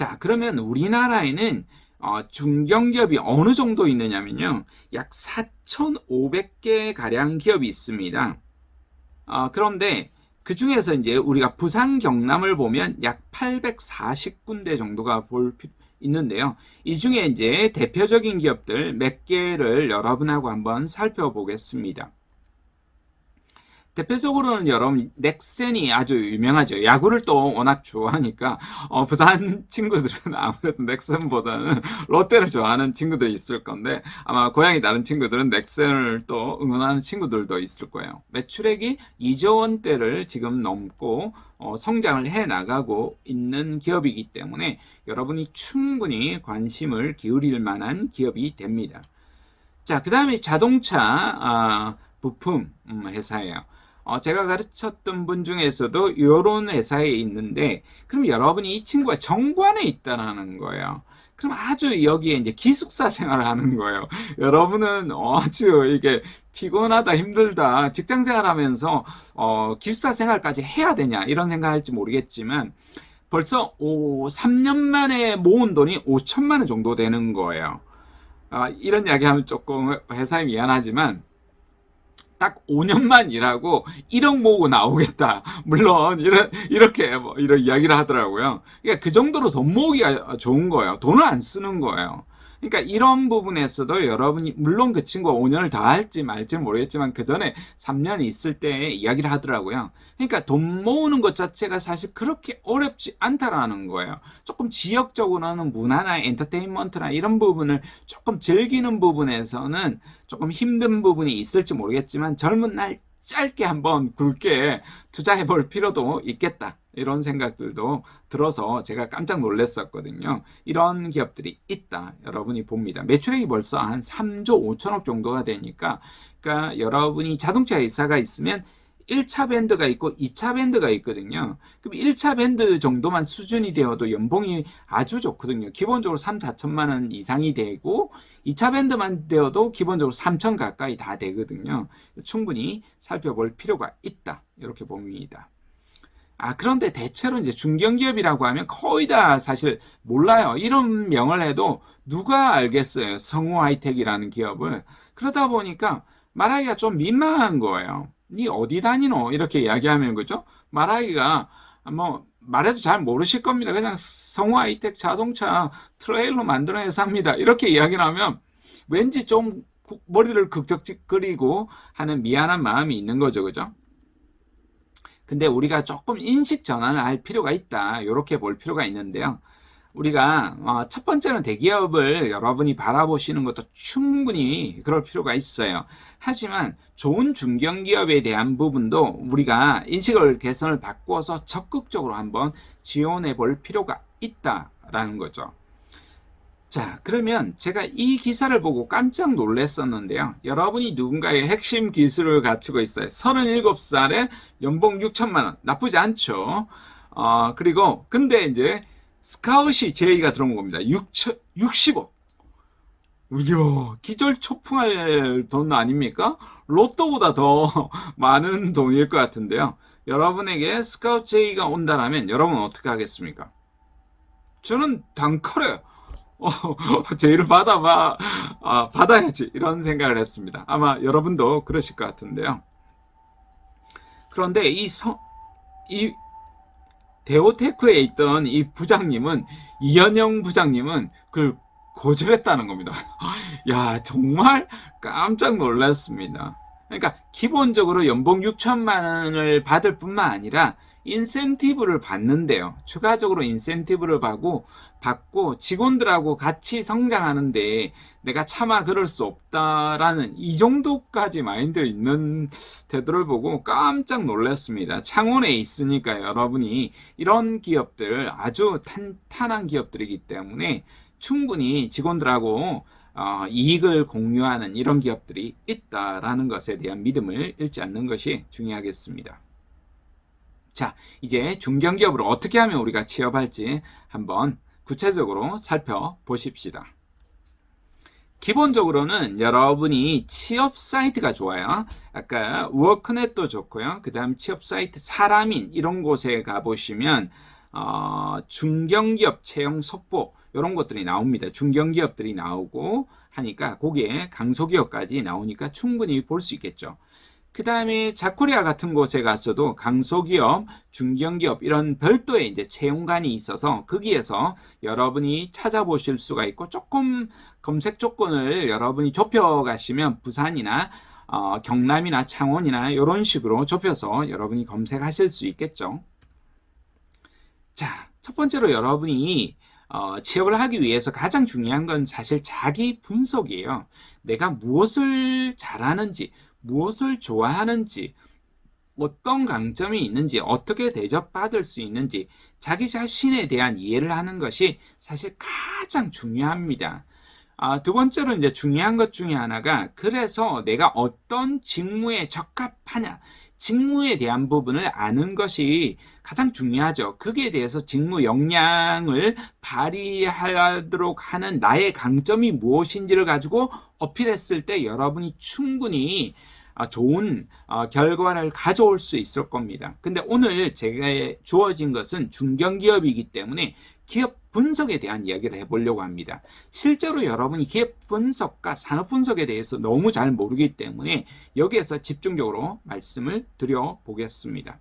자, 그러면 우리나라에는 중견기업이 어느 정도 있느냐면요. 약 4,500개 가량 기업이 있습니다. 그런데 그 중에서 이제 우리가 부산 경남을 보면 약 840군데 정도가 있는데요. 이 중에 이제 대표적인 기업들 몇 개를 여러분하고 한번 살펴보겠습니다. 대표적으로는 여러분 넥센이 아주 유명하죠. 야구를 또 워낙 좋아하니까 부산 친구들은 아무래도 넥센보다는 롯데를 좋아하는 친구들이 있을 건데 아마 고향이 다른 친구들은 넥센을 또 응원하는 친구들도 있을 거예요. 매출액이 2조 원대를 지금 넘고 성장을 해 나가고 있는 기업이기 때문에 여러분이 충분히 관심을 기울일 만한 기업이 됩니다. 자, 그 다음에 자동차 부품 회사예요. 제가 가르쳤던 분 중에서도 이런 회사에 있는데, 그럼 여러분이 이 친구가 정관에 있다라는 거예요. 그럼 아주 여기에 이제 기숙사 생활을 하는 거예요. 여러분은 아주 이게 피곤하다, 힘들다, 직장 생활하면서 기숙사 생활까지 해야 되냐 이런 생각할지 모르겠지만 벌써 3년 만에 모은 돈이 5천만 원 정도 되는 거예요. 이런 이야기하면 조금 회사에 미안하지만 딱 5년만 일하고 1억 모으고 나오겠다. 물론 이렇게 이런 이야기를 하더라고요. 그러니까 그 정도로 돈 모으기가 좋은 거예요. 돈을 안 쓰는 거예요. 그러니까 이런 부분에서도 여러분이 물론 그 친구가 5년을 더 할지 말지 모르겠지만 그 전에 3년이 있을 때 이야기를 하더라고요. 그러니까 돈 모으는 것 자체가 사실 그렇게 어렵지 않다라는 거예요. 조금 지역적으로는 문화나 엔터테인먼트나 이런 부분을 조금 즐기는 부분에서는 조금 힘든 부분이 있을지 모르겠지만 젊은 날 짧게 한번 굵게 투자해 볼 필요도 있겠다. 이런 생각들도 들어서 제가 깜짝 놀랐었거든요. 이런 기업들이 있다. 여러분이 봅니다. 매출액이 벌써 한 3조 5천억 정도가 되니까 그러니까 여러분이 자동차 회사가 있으면 1차 밴드가 있고 2차 밴드가 있거든요. 그럼 1차 밴드 정도만 수준이 되어도 연봉이 아주 좋거든요. 기본적으로 3, 4천만 원 이상이 되고 2차 밴드만 되어도 기본적으로 3천 가까이 다 되거든요. 충분히 살펴볼 필요가 있다. 이렇게 봅니다. 그런데 대체로 이제 중견기업이라고 하면 거의 다 사실 몰라요. 이런 명을 해도 누가 알겠어요. 성우 하이텍이라는 기업을. 그러다 보니까 말하기가 좀 민망한 거예요. 니 어디 다니노? 이렇게 이야기하면 그죠? 말하기가 뭐 말해도 잘 모르실 겁니다. 그냥 성우 하이텍 자동차 트레일러 만드는 회사입니다. 이렇게 이야기를 하면 왠지 좀 머리를 극적거리고 하는 미안한 마음이 있는 거죠. 그죠? 근데 우리가 조금 인식 전환을 할 필요가 있다. 이렇게 볼 필요가 있는데요. 우리가 첫 번째는 대기업을 여러분이 바라보시는 것도 충분히 그럴 필요가 있어요. 하지만 좋은 중견기업에 대한 부분도 우리가 인식을 개선을 바꿔서 적극적으로 한번 지원해 볼 필요가 있다라는 거죠. 자, 그러면 제가 이 기사를 보고 깜짝 놀랐었는데요. 여러분이 누군가의 핵심 기술을 갖추고 있어요. 37살에 연봉 6천만 원. 나쁘지 않죠. 그리고 근데 이제 스카웃이 제의가 들어온 겁니다. 60억. 이야, 기절초풍할 돈 아닙니까? 로또보다 더 많은 돈일 것 같은데요. 여러분에게 스카웃 제의가 온다면 여러분 어떻게 하겠습니까? 저는 단칼에 제의를 받아야지 이런 생각을 했습니다. 아마 여러분도 그러실 것 같은데요. 그런데 이 데오테크에 있던 이 부장님은 이현영 부장님은 그걸 거절했다는 겁니다. 야, 정말 깜짝 놀랐습니다. 그러니까 기본적으로 연봉 6천만 원을 받을 뿐만 아니라 인센티브를 받는데요. 추가적으로 인센티브를 받고 직원들하고 같이 성장하는데 내가 차마 그럴 수 없다라는 이 정도까지 마인드 있는 태도를 보고 깜짝 놀랐습니다. 창원에 있으니까 여러분이 이런 기업들 아주 탄탄한 기업들이기 때문에 충분히 직원들하고 이익을 공유하는 이런 기업들이 있다라는 것에 대한 믿음을 잃지 않는 것이 중요하겠습니다. 자, 이제 중견기업으로 어떻게 하면 우리가 취업할지 한번 구체적으로 살펴보십시다. 기본적으로는 여러분이 취업 사이트가 좋아요. 아까 워크넷도 좋고요. 그 다음 취업 사이트 사람인 이런 곳에 가보시면 중견기업 채용 속보 이런 것들이 나옵니다. 중견기업들이 나오고 하니까 거기에 강소기업까지 나오니까 충분히 볼 수 있겠죠. 그 다음에 자코리아 같은 곳에 가서도 강소기업, 중견기업 이런 별도의 이제 채용관이 있어서 거기에서 여러분이 찾아보실 수가 있고 조금 검색 조건을 여러분이 좁혀 가시면 부산이나 경남이나 창원이나 이런 식으로 좁혀서 여러분이 검색하실 수 있겠죠. 자, 첫 번째로 여러분이 취업을 하기 위해서 가장 중요한 건 사실 자기 분석이에요. 내가 무엇을 잘하는지, 무엇을 좋아하는지, 어떤 강점이 있는지, 어떻게 대접받을 수 있는지, 자기 자신에 대한 이해를 하는 것이 사실 가장 중요합니다. 두 번째로 이제 중요한 것 중에 하나가 그래서 내가 어떤 직무에 적합하냐, 직무에 대한 부분을 아는 것이 가장 중요하죠. 거기에 대해서 직무 역량을 발휘하도록 하는 나의 강점이 무엇인지를 가지고 어필했을 때 여러분이 충분히 좋은 결과를 가져올 수 있을 겁니다. 근데 오늘 제가 주어진 것은 중견기업이기 때문에 기업 분석에 대한 이야기를 해보려고 합니다. 실제로 여러분이 기업 분석과 산업 분석에 대해서 너무 잘 모르기 때문에 여기에서 집중적으로 말씀을 드려보겠습니다.